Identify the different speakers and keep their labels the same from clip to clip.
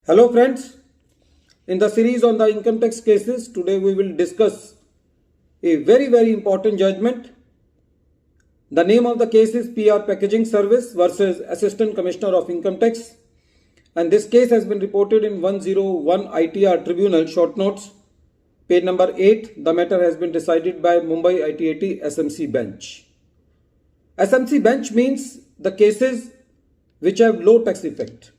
Speaker 1: Hello friends, in the series on the income tax cases, today we will discuss a very important judgment. The name of the case is PR Packaging Service versus Assistant Commissioner of Income Tax, and this case has been reported in 101 ITR Tribunal short notes, page number 8. The matter has been decided by Mumbai ITAT SMC bench. SMC bench means the cases which have low tax effect.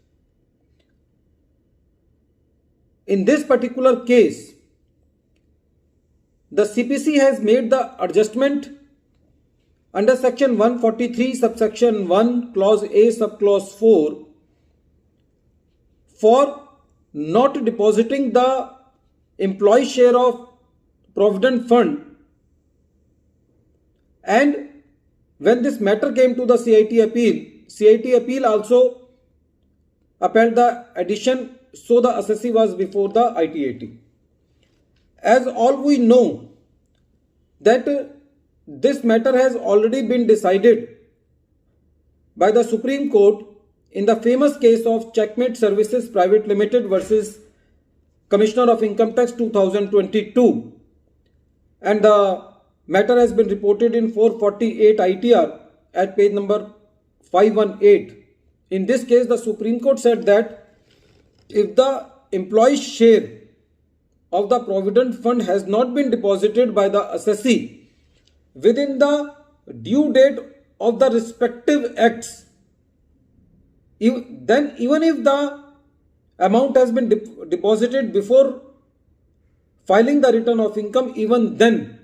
Speaker 1: In this particular case, the CPC has made the adjustment under section 143 subsection 1 clause A subclause 4 for not depositing the employee share of Provident Fund, and when this matter came to the CIT appeal also upheld the addition. So the assessee was before the ITAT. As all we know that this matter has already been decided by the Supreme Court in the famous case of Checkmate Services Private Limited versus Commissioner of Income Tax 2022, and the matter has been reported in 448 ITR at page number 518. In this case, the Supreme Court said that if the employee share of the Provident Fund has not been deposited by the assessee within the due date of the respective acts, then even if the amount has been deposited before filing the return of income, even then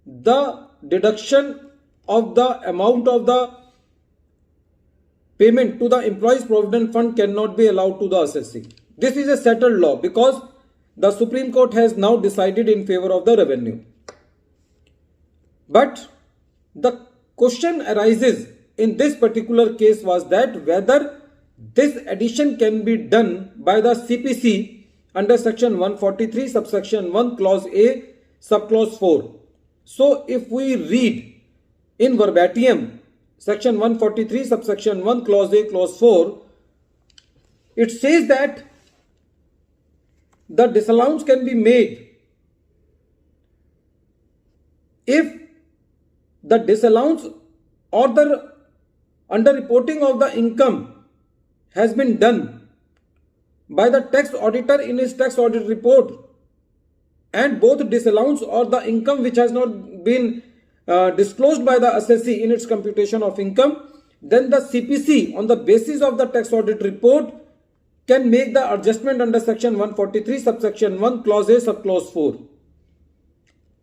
Speaker 1: the deduction of the amount of the payment to the employee's Provident Fund cannot be allowed to the assessee. This is a settled law because the Supreme Court has now decided in favor of the revenue. But the question arises in this particular case was that whether this addition can be done by the CPC under section 143 subsection 1 clause A subclause 4. So if we read in verbatim section 143 subsection 1 clause A clause 4, it says that the disallowance can be made if the disallowance or the underreporting of the income has been done by the tax auditor in his tax audit report, and both disallowance or the income which has not been disclosed by the assessee in its computation of income, then the CPC on the basis of the tax audit report can make the adjustment under section 143 subsection 1 clause A subclause 4.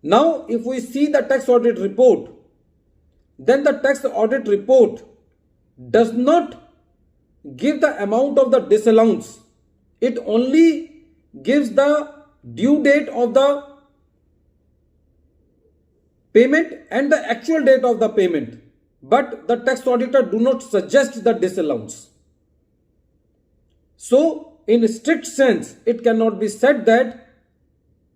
Speaker 1: Now if we see the tax audit report, then the tax audit report does not give the amount of the disallowance. It only gives the due date of the payment and the actual date of the payment, but the tax auditor do not suggest the disallowance. So in strict sense, it cannot be said that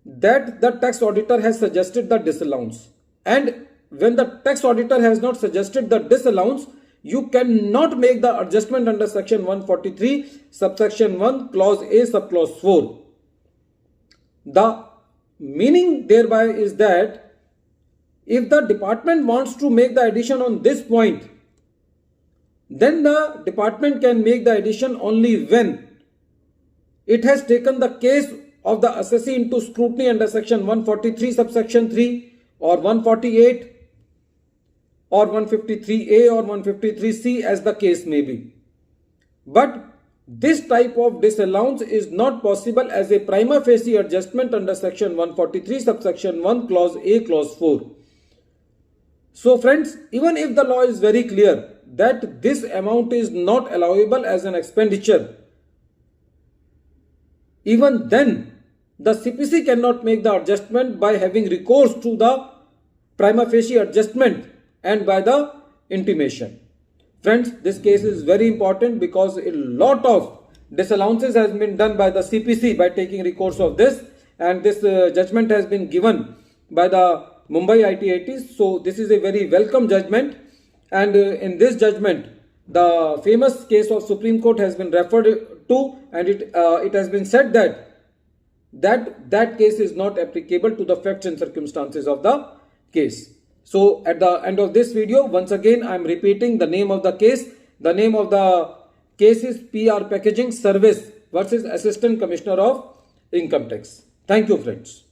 Speaker 1: the tax auditor has suggested the disallowance, and when the tax auditor has not suggested the disallowance, you cannot make the adjustment under section 143 subsection 1 clause A subclause 4. The meaning thereby is that if the department wants to make the addition on this point, then the department can make the addition only when it has taken the case of the assessee into scrutiny under section 143 subsection 3 or 148 or 153A or 153C as the case may be. But this type of disallowance is not possible as a prima facie adjustment under section 143 subsection 1 clause A clause 4. So friends, even if the law is very clear that this amount is not allowable as an expenditure, even then the CPC cannot make the adjustment by having recourse to the prima facie adjustment and by the intimation. Friends, this case is very important because a lot of disallowances has been done by the CPC by taking recourse of this, and this judgment has been given by the Mumbai ITAT. So this is a very welcome judgment, and in this judgment the famous case of Supreme Court has been referred to, and it has been said that case is not applicable to the facts and circumstances of the case. So at the end of this video, once again I am repeating the name of the case. The name of the case is PR Packaging Service versus Assistant Commissioner of Income Tax. Thank you, friends.